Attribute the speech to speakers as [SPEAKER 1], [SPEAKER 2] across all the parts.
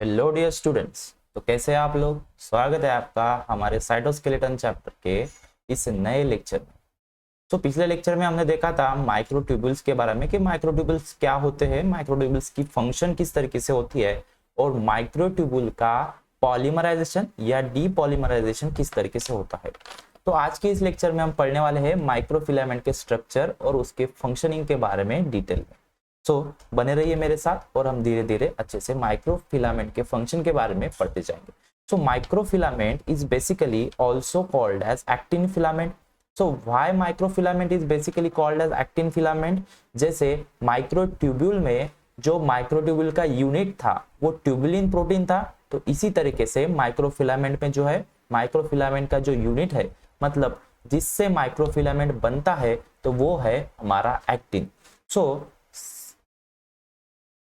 [SPEAKER 1] Hello dear students. तो कैसे हैं आप लोग। स्वागत है आपका हमारे साइटोस्केलेटन चैप्टर के इस नए लेक्चर में। तो पिछले लेक्चर में हमने देखा था माइक्रोट्यूब्यूल्स के बारे में कि माइक्रोट्यूब्यूल्स क्या होते हैं, माइक्रोट्यूब्यूल्स की फंक्शन किस तरीके से होती है और माइक्रोट्यूब्यूल का पॉलीमराइजेशन या डीपॉलीमराइजेशन किस तरीके से होता है। तो आज के इस लेक्चर में हम पढ़ने वाले हैं माइक्रोफिलामेंट के स्ट्रक्चर और उसके फंक्शनिंग के बारे में डिटेल में। बने रहिए मेरे साथ और हम धीरे धीरे अच्छे से माइक्रोफिलामेंट के फंक्शन के बारे में पढ़ते जाएंगे। Microfilament is basically also called as actin filament. Why microfilament is basically called as actin filament. जैसे माइक्रोट्यूब्यूल में जो माइक्रोट्यूब्यूल का यूनिट था वो ट्यूबुलिन प्रोटीन था, तो इसी तरीके से माइक्रोफिलामेंट में जो है माइक्रोफिलामेंट का जो यूनिट है, मतलब जिससे माइक्रोफिलामेंट बनता है, तो वो है हमारा actin.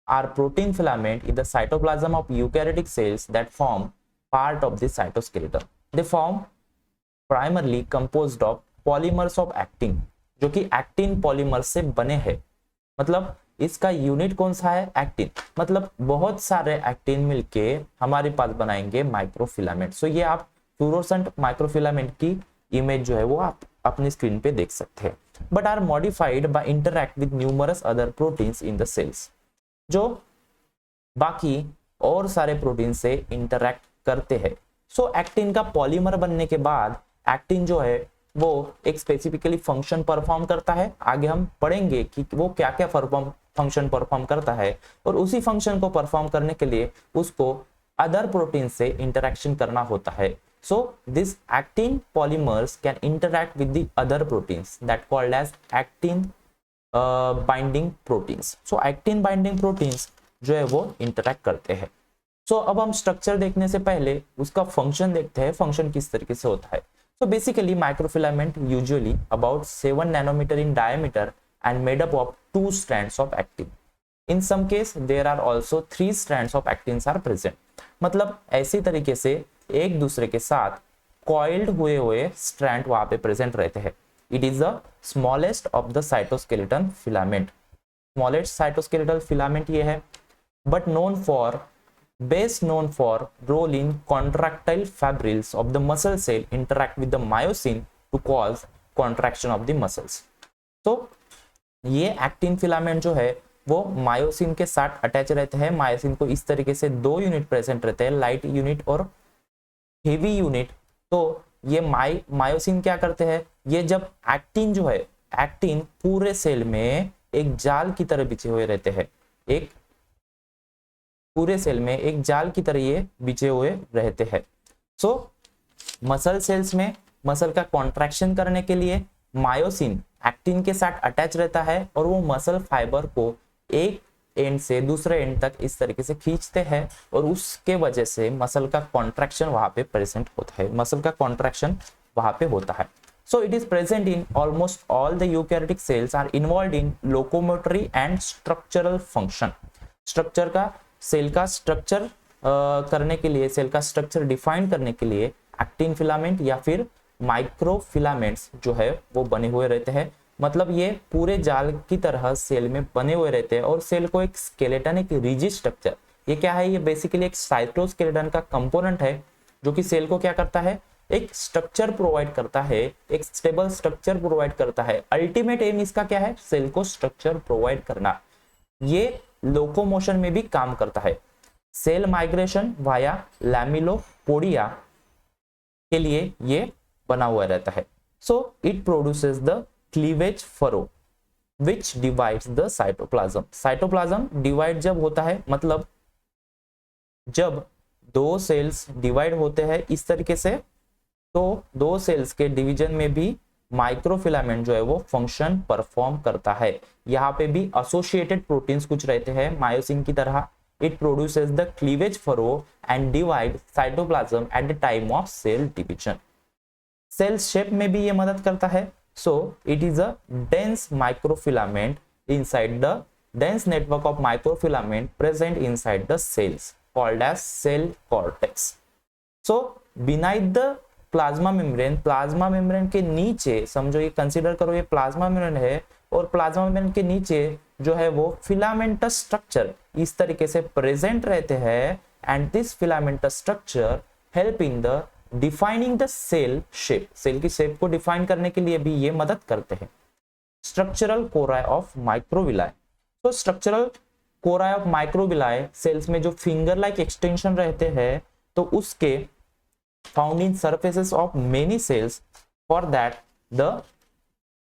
[SPEAKER 1] Are protein filament in the cytoplasm of eukaryotic cells that form part of the cytoskeleton. They form primarily composed of polymers of actin, जो कि एक्टिन पॉलीमर से बने हैं। मतलब इसका यूनिट कौन सा है, एक्टिन। मतलब बहुत सारे एक्टिन मिलके हमारे पास बनाएंगे माइक्रोफिलामेंट। ये आप फ्लोरोसेंट माइक्रोफिलामेंट की इमेज जो है वो आप अपनी स्क्रीन पे देख सकते हैं। But are modified by interact with numerous other proteins in the cells, जो बाकी और सारे प्रोटीन से इंटरैक्ट करते हैं। एक्टिन का पॉलीमर बनने के बाद एक्टिन जो है वो एक स्पेसिफिकली फंक्शन परफॉर्म करता है। आगे हम पढ़ेंगे कि वो क्या क्या फंक्शन परफॉर्म करता है, और उसी फंक्शन को परफॉर्म करने के लिए उसको अदर प्रोटीन से इंटरेक्शन करना होता है। This actin polymers can interact with the other proteins that called as actin binding proteins. Actin binding proteins जो है वो इंटरैक्ट करते हैं। अब हम स्ट्रक्चर देखने से पहले उसका फंक्शन देखते हैं, फंक्शन किस तरीके से होता है। Basically microfilament usually about 7 nanometre in diameter and made up of 2 strands of actin. In some case there are also 3 strands of actins are present. मतलब ऐसी तरीके से एक दूसरे के साथ coiled हुए स्ट्रैंड वहां पे प्रेजेंट रहते हैं। It is the smallest of the cytoskeleton filament. Smallest cytoskeletal filament ये है, but best known for role in contractile fibrils of the muscle cell interact with the myosin to cause contraction of the muscles. ये actin filament जो है वो myosin के साथ attach रहते हैं। मायोसिन को इस तरीके से 2 यूनिट प्रेजेंट रहते हैं, लाइट यूनिट और हेवी यूनिट। तो ये मायोसिन क्या करते हैं, ये जब एक्टिन जो है, एक्टिन पूरे सेल में एक जाल की तरह बिछे हुए रहते हैं, एक पूरे सेल में एक जाल की तरह ये बिछे हुए रहते हैं। मसल सेल्स में मसल का कॉन्ट्रैक्शन करने के लिए मायोसिन एक्टिन के साथ अटैच रहता है, और वो मसल फाइबर को एक एंड से दूसरे एंड तक इस तरीके से खींचते हैं, और उसके वजह से मसल का कॉन्ट्रैक्शन वहां पे प्रेजेंट होता है, मसल का कॉन्ट्रैक्शन वहां पे होता है। It is present in almost all the eukaryotic cells, are involved in locomotory and structural function. Structure का सेल का स्ट्रक्चर करने के लिए, सेल का स्ट्रक्चर डिफाइन करने के लिए एक्टिन फिलामेंट या फिर माइक्रोफिलामेंट्स जो है वो बने हुए रहते हैं। मतलब ये पूरे जाल की तरह सेल में बने हुए रहते हैं, और सेल को एक स्केलेटन, एक रिजिड स्ट्रक्चर, ये क्या है, ये बेसिकली एक साइटोस्केलेटन का कंपोनेंट है, जो कि सेल को क्या करता है, एक स्ट्रक्चर प्रोवाइड करता है, एक स्टेबल स्ट्रक्चर प्रोवाइड करता है। अल्टीमेट एम इसका क्या है, सेल को स्ट्रक्चर प्रोवाइड करना। ये लोकोमोशन में भी काम करता है। सेल माइग्रेशन वाया लैमिलोपोडिया के लिए ये बना हुआ रहता है। It produces the cleavage furrow which divides the cytoplasm. Cytoplasm divide जब होता है, मतलब जब 2 सेल्स डिवाइड होते हैं इस तरीके से, तो 2 सेल्स के डिवीजन में भी माइक्रोफिलामेंट जो है वो फंक्शन परफॉर्म करता है। यहाँ पे भी एसोसिएटेड प्रोटीन्स कुछ रहते हैं मायोसिन की तरह। It produces the cleavage furrow and divide cytoplasm at the time of cell division. Cell shape में भी ये मदद करता है। It is a dense microfilament inside the dense network of microfilament present inside the cells called as cell cortex. beneath the plasma membrane के नीचे, समझो ये कंसीडर करो ये प्लाज्मा मेम्ब्रेन है, और प्लाज्मा मेम्ब्रेन के नीचे जो है वो फिलामेंटस स्ट्रक्चर इस तरीके से प्रेजेंट रहते हैं and this filamentous structure help in the defining the cell shape. Cell की शेप को डिफाइन करने के लिए भी ये मदद करते हैं. Structural core of microvilli. तो structural core of microvilli cells में जो फिंगर लाइक एक्सटेंशन रहते हैं तो उसके found in surfaces of many cells. For that the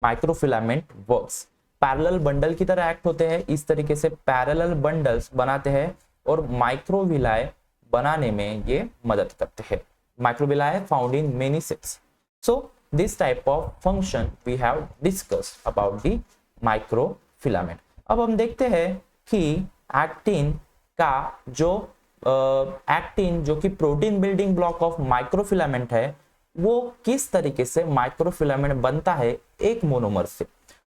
[SPEAKER 1] microfilament works. Parallel bundle की तरह एक्ट होते हैं. इस तरीके से पैरेलल बंडल्स बनाते हैं और माइक्रोविलाई बनाने में ये मदद करते हैं. Microvilli found in many cells. So this type of function we have discussed about the microfilament. अब हम देखते हैं कि एक्टिन का जो एक्टिन जो कि protein building block of microfilament है वो किस तरीके से माइक्रोफिलामेंट बनता है एक मोनोमर से.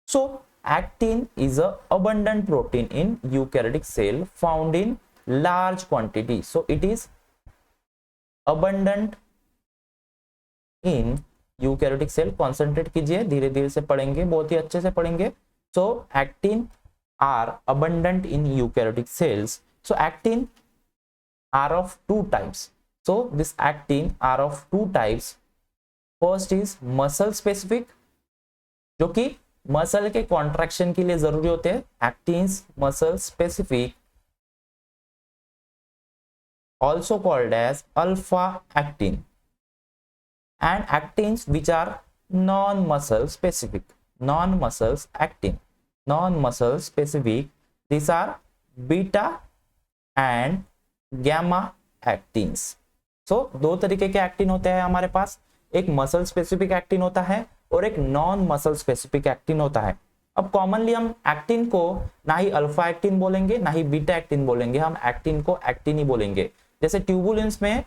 [SPEAKER 1] So actin is a abundant protein in eukaryotic cell found in large quantity. So it is abundant in eukaryotic cell. Concentrate कीजिए, धीरे धीरे से पढ़ेंगे, बहुत ही अच्छे से पढ़ेंगे. सो actin are abundant in eukaryotic cells. So actin are of two types. So this actin are of two types. First is muscle specific, जो कि मसल के कॉन्ट्रैक्शन के लिए जरूरी होते हैं. Actins muscle specific, also called as alpha actin, and actins which are non-muscle specific. Non-muscle actin, non-muscle specific, these are beta and gamma actins. So दो तरीके के एक्टिन होते हैं हमारे पास. एक मसल स्पेसिफिक एक्टिन होता है और एक नॉन मसल स्पेसिफिक एक्टिन होता है. अब कॉमनली हम एक्टिन को ना ही अल्फा एक्टिन बोलेंगे ना ही बीटा एक्टिन बोलेंगे, हम एक्टिन को एक्टिन ही बोलेंगे. जैसे ट्यूबुलेंस में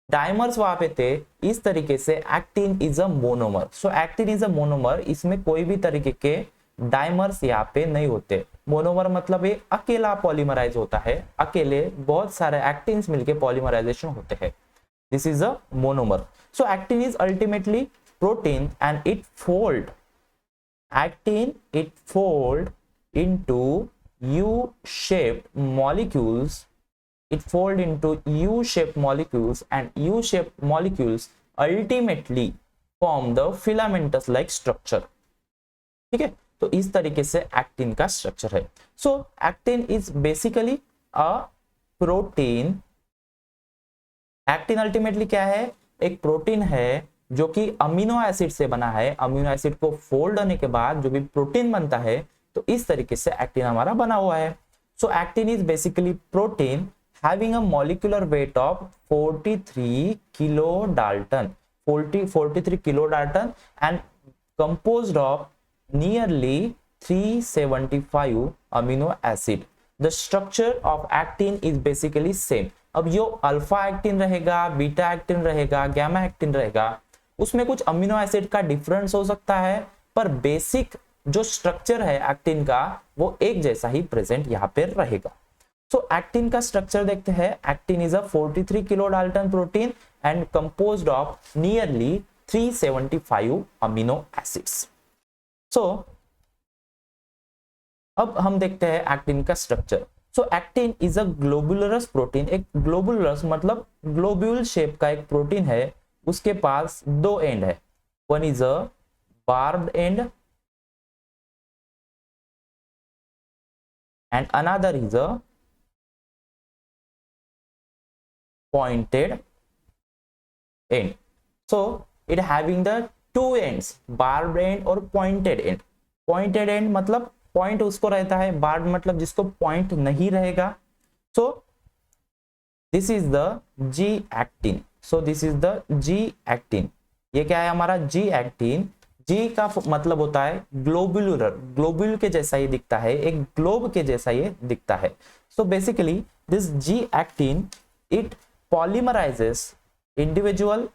[SPEAKER 1] डाइमर्स वहां पे थे, इस तरीके से actin is a monomer. So actin is a monomer. इसमें कोई भी तरीके के डाइमर्स यहाँ पे नहीं होते. मोनोमर मतलब ये अकेला पॉलीमराइज होता है, अकेले बहुत सारे एक्टिन्स मिलके पॉलीमराइजेशन होते हैं. This is a monomer. So actin is ultimately protein and it fold. Actin it fold into U-shaped molecules. It fold into U-shaped molecules and U-shaped molecules ultimately form the filamentous like structure. ठीक है, तो इस तरीके से actin का structure है. So actin is basically a protein. Actin ultimately क्या है? एक प्रोटीन है जो कि अमीनो एसिड से बना है. अमीनो एसिड को फोल्ड होने के बाद जो भी प्रोटीन बनता है, तो इस तरीके से एक्टिन हमारा बना हुआ है. So actin is basically protein having a molecular weight of 43 kilodalton. 43 kilodalton and composed of nearly 375 amino acid. The structure of actin is basically same. अब यो अल्फा एक्टिन रहेगा, बीटा एक्टिन रहेगा, गैमा एक्टिन रहेगा, उसमें कुछ amino acid का difference हो सकता है, पर बेसिक जो स्ट्रक्चर है एक्टिन का वो एक जैसा ही प्रेजेंट यहाँ पे रहेगा. सो एक्टिन का स्ट्रक्चर देखते हैं. Actin is a 43 kilodalton protein and composed of nearly 375 amino acids. So अब हम देखते हैं एक्टिन का structure. So actin is a globular protein. एक ग्लोबुलरस मतलब ग्लोब्यूल शेप का एक प्रोटीन है. उसके पास दो एंड है. One is a barbed end and another is a pointed end. So it having the two ends, barbed end और pointed end. Pointed end मतलब point उसको रहता है, barbed मतलब जिसको point नहीं रहेगा. So this is the G actin. So this is the G actin. ये क्या है हमारा G actin? G का मतलब होता है ग्लोबुलर. ग्लोबुल के जैसा ये दिखता है, एक ग्लोब के जैसा ये दिखता है. So basically this G actin it polymerizes individual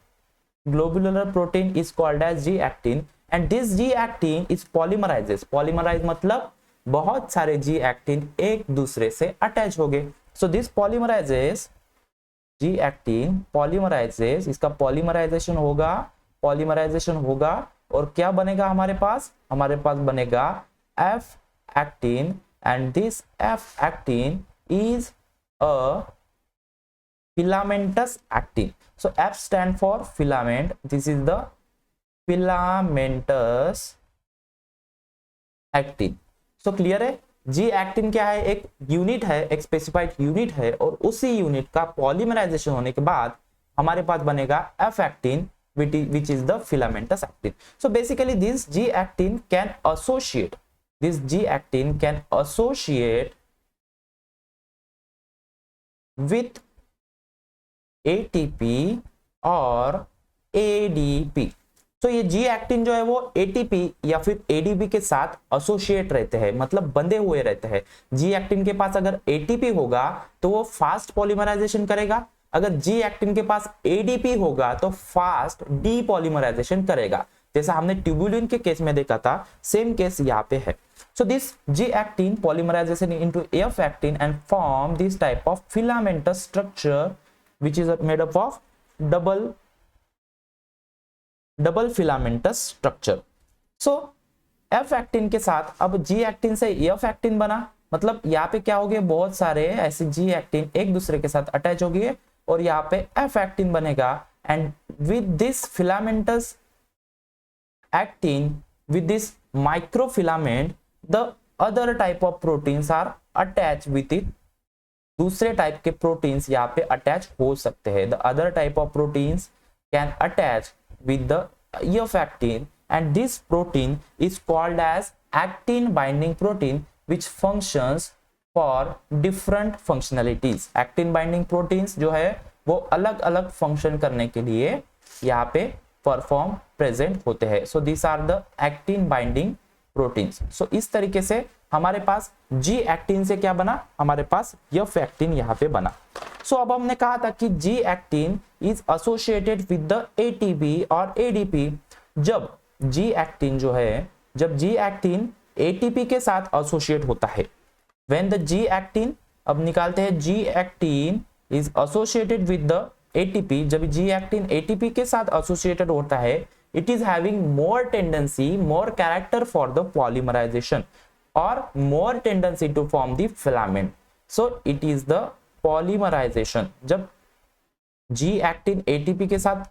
[SPEAKER 1] globular protein is called as G actin and this G actin is polymerizes. Polymerize मतलब बहुत सारे G actin एक दूसरे से अटैच हो गए. So this polymerizes G actin polymerizes, इसका polymerization होगा और क्या बनेगा हमारे पास? हमारे पास बनेगा F actin and this F actin is a filamentous actin. So F stand for filament. This is the filamentous actin. So clear है? जी एक्टिन क्या है? एक यूनिट है, एक स्पेसिफाइड यूनिट है, और उसी यूनिट का पॉलीमराइजेशन होने के बाद हमारे पास बनेगा F actin, which is the filamentous actin. So basically this G actin can associate with ATP और ADP. तो ये जी एक्टिन जो है वो एटीपी या फिर एडीपी के साथ एसोसिएट रहते हैं, मतलब बंधे हुए रहते हैं। जी एक्टिन के पास अगर एटीपी होगा तो वो फास्ट पॉलीमराइजेशन करेगा, अगर जी एक्टिन के पास एडीपी होगा तो फास्ट डीपॉलीमराइजेशन करेगा। जैसा हमने ट्यूबुलिन के केस में देखा था, सेम केस यहाँ पे है। So this G actin polymerisation into F actin and form this type of filamentous structure which is made up of double filamentous structure. So F actin के साथ अब जी एक्टिन से एफ एक्टिन बना, मतलब यहाँ पे क्या हो गया, बहुत सारे ऐसे जी एक्टिन एक दूसरे के साथ अटैच हो गए और यहाँ पे एफ एक्टिन बनेगा। And with this filamentous actin, with this microfilament, the other type of proteins are attach with it. दूसरे टाइप के प्रोटीन्स यहाँ पे अटैच हो सकते हैं। The other type of proteins can attach with the EF actin, and this protein is called as actin binding protein, which functions for different functionalities. actin binding proteins जो है वो अलग अलग फंक्शन करने के लिए यहाँ पे परफॉर्म प्रेजेंट होते हैं। So this are the actin binding proteins. So इस तरीके से हमारे पास जी एक्टिन से क्या बना, हमारे पास एफ एक्टिन यहाँ पे बना। सो अब हमने कहा था कि जी actin is associated with the ATP और एडीपी। जब जी एक्टिन जो है, जब जी एक्टिन एटीपी के साथ एसोसिएट होता है, व्हेन द जी एक्टिन, अब निकालते हैं, जी actin is associated with the ATP, जब जी एक्टिन एटीपी के साथ एसोसिएटेड होता है, it is having more tendency, more character for the polymerization or more tendency to form the filament. So it is the polymerization. जब G actin ATP के साथ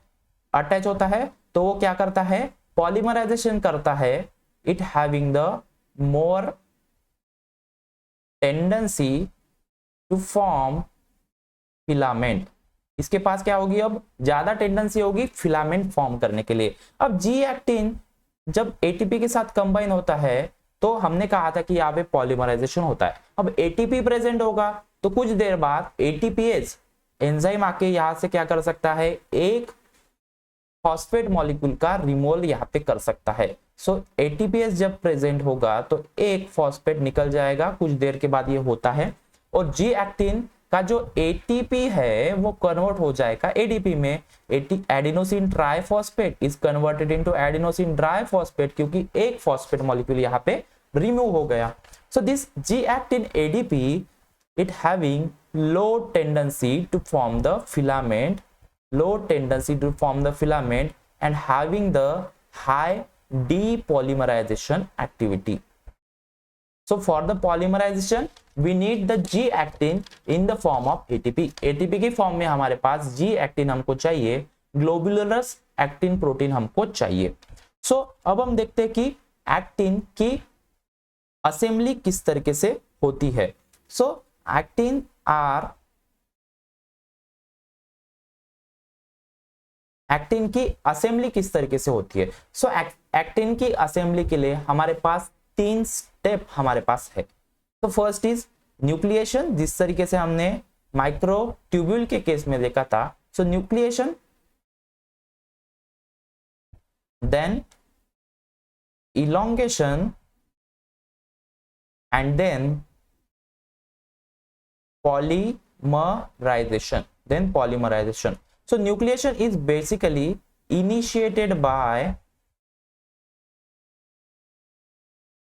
[SPEAKER 1] attach होता है तो वो क्या करता है, पॉलीमराइजेशन करता है। it having the more tendency to form filament. इसके पास क्या होगी, अब ज्यादा टेंडेंसी होगी फिलामेंट फॉर्म करने के लिए। अब जी एक्टिन जब एटीपी के साथ कंबाइन होता है तो हमने कहा था कि यहाँ पे पॉलीमराइजेशन होता है। अब एटीपी प्रेजेंट होगा तो कुछ देर बाद एटीपीएस एंजाइम आके यहाँ से क्या कर सकता है, एक फॉस्फेट मॉलिक्यूल का रिमूवल यहाँ पे कर सकता है। सो एटीपीएस जब प्रेजेंट होगा तो एक फॉस्फेट निकल जाएगा, कुछ देर के बाद ये होता है, और जी एक्टिन का जो एटीपी है वो कन्वर्ट हो जाएगा एडीपी में। Adenosine triphosphate is converted into adenosine diphosphate, क्योंकि एक फॉस्फेट मॉलिक्यूल यहाँ पे रिमूव हो गया। सो this G actin ADP, it having low tendency to form the filament, and having the high depolymerization activity. So for the polymerization we need the G actin in the form of ATP. ATP की form में हमारे पास G actin हमको चाहिए, ग्लोबुलरस actin protein हमको चाहिए। सो अब हम देखते हैं कि एक्टिन की असेंबली किस तरीके से होती है। सो एक्टिन की असेंबली किस तरीके से होती है। सो एक्टिन की असेंबली के लिए हमारे पास 3 स्टेप हमारे पास है। तो फर्स्ट इज न्यूक्लिएशन, जिस तरीके से हमने माइक्रो ट्यूब्यूल के केस में देखा था। So nucleation, then elongation, and then polymerization. So nucleation is basically initiated by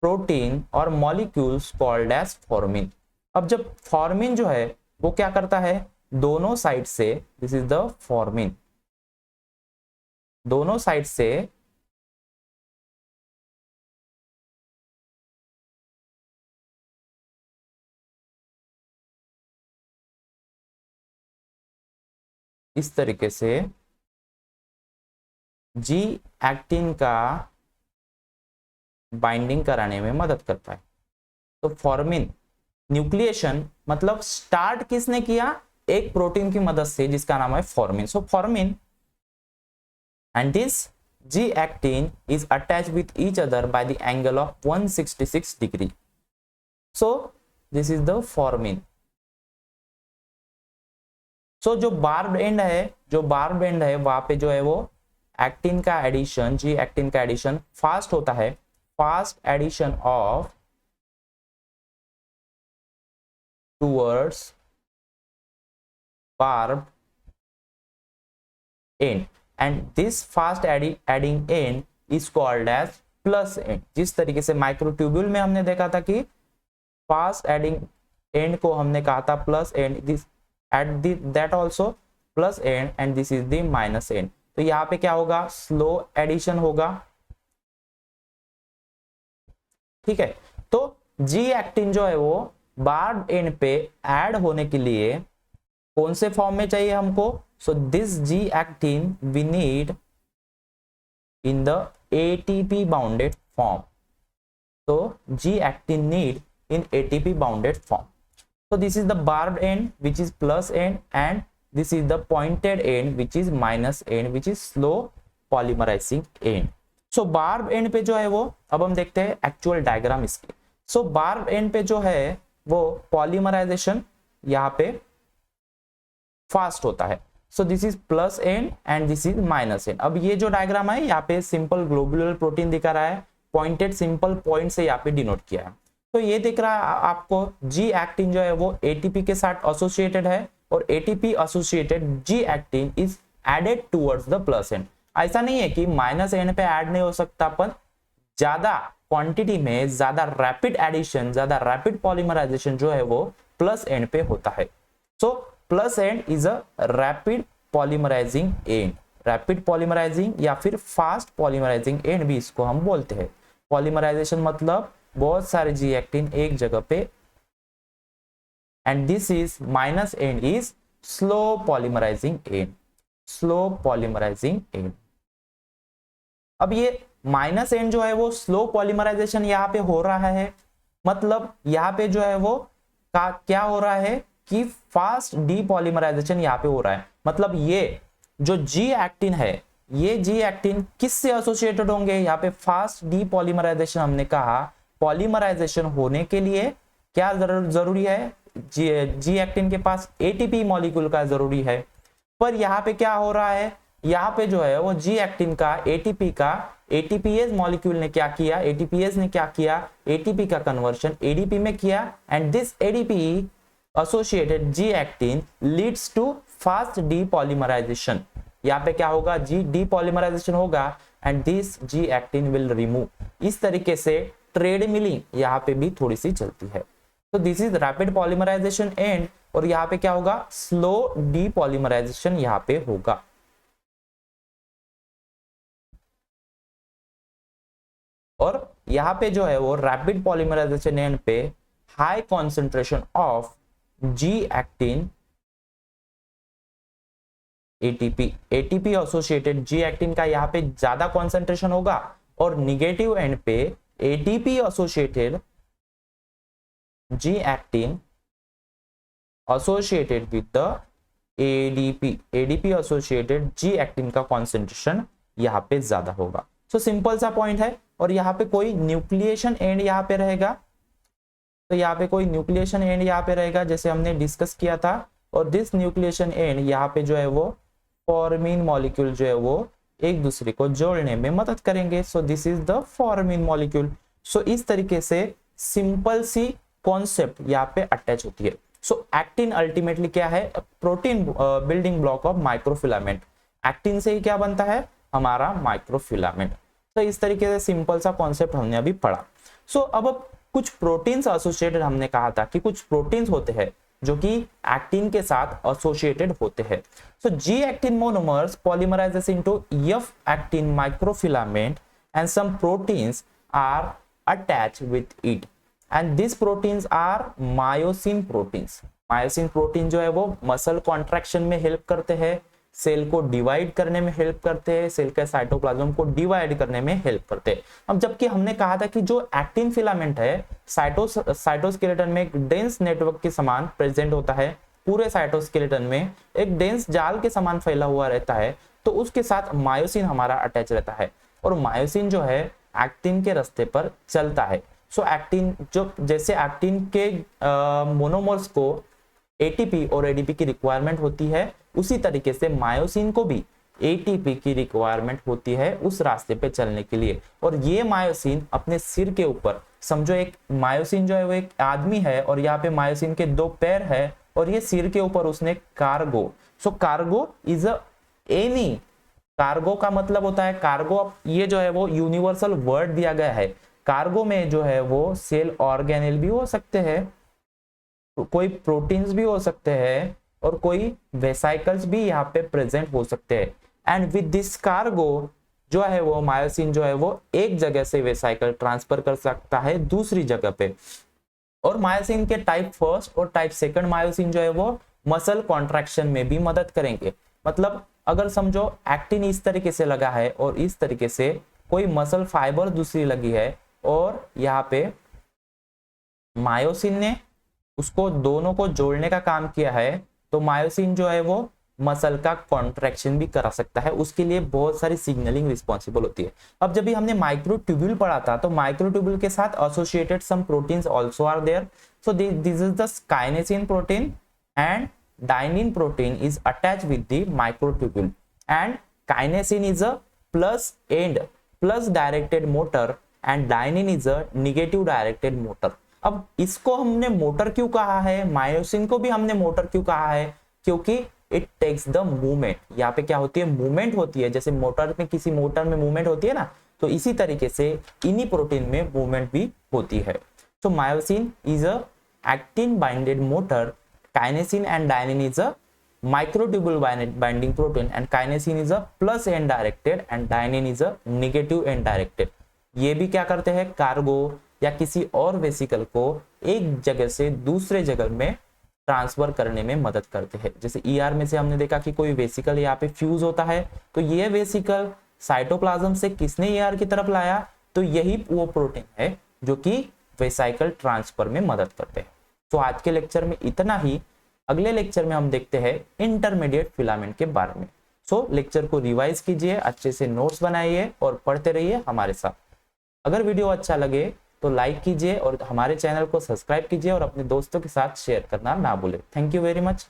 [SPEAKER 1] protein or molecules called as formin. अब जब formin जो है वो क्या करता है, दोनों साइड से, दिस इज द formin, दोनों साइड से इस तरीके से जी एक्टिन का बाइंडिंग कराने में मदद करता है। तो फॉर्मिन न्यूक्लिएशन मतलब स्टार्ट किसने किया, एक प्रोटीन की मदद से जिसका नाम है फॉर्मिन। सो फॉर्मिन and this G actin is attached with each other by the angle of 166 degree. So this is the formin. So जो बार्ब एंड है वहां पे जो है वो एक्टिन का एडिशन, जी एक्टिन का एडिशन फास्ट होता है, fast addition of towards barb end and this fast adding end is called as plus end। जिस तरीके से माइक्रोट्यूब्यूल में हमने देखा था कि फास्ट एडिंग एंड को हमने कहा था plus and, this at that also plus and and this is the minus and. तो यहाँ पे क्या होगा, स्लो एडिशन होगा, ठीक है। तो जी एक्टिन जो है वो बार्ब एंड पे ऐड होने के लिए कौन से फॉर्म में चाहिए हमको, so this G actin we need in the ATP bounded form। so G actin need in ATP bounded form। so this is the barbed end which is plus end and this is the pointed end which is minus end which is slow polymerizing end। so barbed end पे जो है वो, अब हम देखते हैं actual diagram इसके। so barbed end पे जो है वो पॉलीमराइजेशन यहाँ पे फास्ट होता है। So this is plus and and this is minus and. अब ये जो डायग्राम है यहाँ पे सिंपल ग्लोबुलर प्रोटीन दिखा रहा है, पॉइंटेड सिंपल पॉइंट से यहाँ पे डिनोट किया है। तो ये दिख रहा है आपको जी एक्टिन जो है वो एटीपी के साथ एसोसिएटेड है और ATP associated G actin is added towards the plus end. ऐसा नहीं है कि माइनस एंड पे ऐड नहीं हो सकता, पर ज्यादा क्वांटिटी में ज्यादा रैपिड एडिशन, ज्यादा रैपिड पॉलीमराइजेशन जो है वो प्लस एंड पे होता है। So plus and is a rapid polymerising and, rapid polymerising या फिर फास्ट पॉलीमराइजिंग एंड भी इसको हम बोलते हैं। पॉलीमराइजेशन मतलब बहुत सारे जी एक्टिन एक जगह पे, and this is minus and is slow polymerising and, slow polymerising and. अब ये माइनस एंड जो है वो स्लो पॉलीमराइजेशन यहाँ पे हो रहा है, मतलब यहाँ पे जो है वो क्या हो रहा है कि फास्ट डीपॉलीमराइजेशन यहाँ पे हो रहा है। मतलब ये जो जी एक्टिन है, ये जी एक्टिन किससे एसोसिएटेड होंगे, यहाँ पे फास्ट डीपॉलीमराइजेशन हमने कहा, पॉलीमराइजेशन होने के लिए क्या जरूरी है, जी एक्टिन के पास एटीपी मॉलिक्यूल का जरूरी है। पर यहाँ पे क्या हो रहा है, यहाँ पे जो है वो जी एक्टिन का एटीपीएस मॉलिक्यूल ने क्या किया, एटीपीएस ने क्या किया, एटीपी का कन्वर्शन एडीपी में किया, and this ADP associated G actin leads to fast depolymerization। यहाँ पे क्या होगा, G depolymerization होगा and this G actin will remove। इस तरीके से ट्रेडमिलिंग यहाँ पे भी थोड़ी सी चलती है। तो this is rapid polymerisation end, और यहाँ पे क्या होगा, स्लो डीपॉलीमराइजेशन यहाँ पे होगा। और यहाँ पे जो है वो रैपिड पॉलीमराइजेशन एंड पे high concentration of G actin ATP, ATP associated G actin का यहाँ पे ज्यादा कॉन्सेंट्रेशन होगा, और निगेटिव एंड पे ATP associated G actin associated with the ADP, ADP associated G actin का कॉन्सेंट्रेशन यहाँ पे ज्यादा होगा। सो सिंपल सा पॉइंट है। और यहाँ पे कोई न्यूक्लिएशन एंड यहाँ पे रहेगा, तो यहाँ पे कोई न्यूक्लिएशन एंड यहाँ पे रहेगा जैसे हमने डिस्कस किया था, और दिस न्यूक्लिएशन एंड यहाँ पे जो है वो फॉर्मिन मॉलिक्यूल जो है वो एक दूसरे को जोड़ने में मदद करेंगे। So this is the formin molecule. So इस तरीके से सिंपल सी कॉन्सेप्ट यहाँ पे अटैच होती है। सो एक्टिन अल्टीमेटली क्या है, protein building block of microfilament. Actin से ही क्या बनता है, हमारा माइक्रोफिलामेंट। तो इस तरीके से सिंपल सा कॉन्सेप्ट हमने अभी पढ़ा। सो अब कुछ प्रोटीन्स एसोसिएटेड, हमने कहा था कि कुछ प्रोटीन्स होते हैं जो कि एक्टिन के साथ एसोसिएटेड होते हैं। So G actin monomers polymerizes into F actin microfilament and some proteins are attached with it, and this proteins are myosin proteins. Myosin protein जो है वो मसल कॉन्ट्रैक्शन में हेल्प करते हैं, सेल को डिवाइड करने में हेल्प करते हैं, सेल के साइटोप्लाज्म को डिवाइड करने में हेल्प करते हैं। अब जबकि हमने कहा था कि जो एक्टिन फिलामेंट है साइटोस्केलेटन में एक डेंस नेटवर्क के समान प्रेजेंट होता है, पूरे साइटोस्केलेटन में एक डेंस जाल के समान फैला हुआ रहता है, तो उसके साथ मायोसिन हमारा अटैच रहता है और मायोसिन जो है एक्टिन के रास्ते पर चलता है। सो एक्टिन जो जैसे एक्टिन के मोनोमर्स को एटीपी और एडीपी की रिक्वायरमेंट होती है, उसी तरीके से मायोसिन को भी एटीपी की रिक्वायरमेंट होती है उस रास्ते पे चलने के लिए। और ये मायोसिन अपने सिर के ऊपर, समझो एक मायोसिन जो है वो एक आदमी है और यहाँ पे मायोसिन के 2 पैर है और ये सिर के ऊपर उसने cargo. So cargo is any, cargo का मतलब होता है कार्गो, ये जो है वो यूनिवर्सल वर्ड दिया गया है। कार्गो में जो है वो सेल ऑर्गेनेल भी हो सकते हैं, कोई प्रोटीन्स भी हो सकते हैं और कोई वेसाइकल्स भी यहाँ पे प्रेजेंट हो सकते हैं। एंड विद दिस कार्गो जो है वो मायोसिन जो है वो एक जगह से वेसाइकल ट्रांसफर कर सकता है दूसरी जगह पे। और मायोसिन के टाइप फर्स्ट और टाइप सेकंड मायोसिन जो है वो मसल कॉन्ट्रैक्शन में भी मदद करेंगे। मतलब अगर समझो एक्टिन इस तरीके से लगा है और इस तरीके से कोई मसल फाइबर दूसरी लगी है और यहाँ पे मायोसिन ने उसको दोनों को जोड़ने का काम किया है, तो मायोसिन जो है वो मसल का कॉन्ट्रैक्शन भी करा सकता है, उसके लिए बहुत सारी सिग्नलिंग रिस्पॉन्सिबल होती है। अब जब भी हमने माइक्रोट्यूब्यूल पढ़ा था तो माइक्रोट्यूब्यूल के साथ associated some proteins also are there. So this is the kinesin protein and dynein protein is attached with the microtubule, and kinesin is a plus directed motor and dynein is a negative directed motor। अब इसको हमने motor क्यों कहा है, myosin को भी हमने motor क्यों कहा है, क्योंकि इट टेक्स द मूवमेंट। यहाँ पे क्या होती है, मूवमेंट होती है, जैसे मोटर में किसी मोटर में मूवमेंट होती है ना, तो इसी तरीके से इन्हीं प्रोटीन में मूवमेंट भी होती है। So myosin is a actin binded motor, kinesin and dynein is a microtubule binding protein and kinesin is a plus end directed and dynein is a negative end directed। ये भी क्या करते हैं, cargo या किसी और वेसिकल को एक जगह से दूसरे जगह में ट्रांसफर करने में मदद करते हैं। जैसे ईआर में से हमने देखा कि कोई वेसिकल यहाँ पे फ्यूज होता है, तो ये वेसिकल साइटोप्लाज्म से किसने ईआर की तरफ लाया, तो यही वो प्रोटीन है जो कि वेसाइकल ट्रांसफर में मदद करते हैं। तो आज के लेक्चर में इतना ही, अगले लेक्चर में हम देखते हैं इंटरमीडिएट फिलामेंट के बारे में। सो लेक्चर को रिवाइज कीजिए, अच्छे से नोट्स बनाइए और पढ़ते रहिए हमारे साथ। अगर वीडियो अच्छा लगे तो लाइक कीजिए और हमारे चैनल को सब्सक्राइब कीजिए और अपने दोस्तों के साथ शेयर करना ना भूलें। Thank you very much.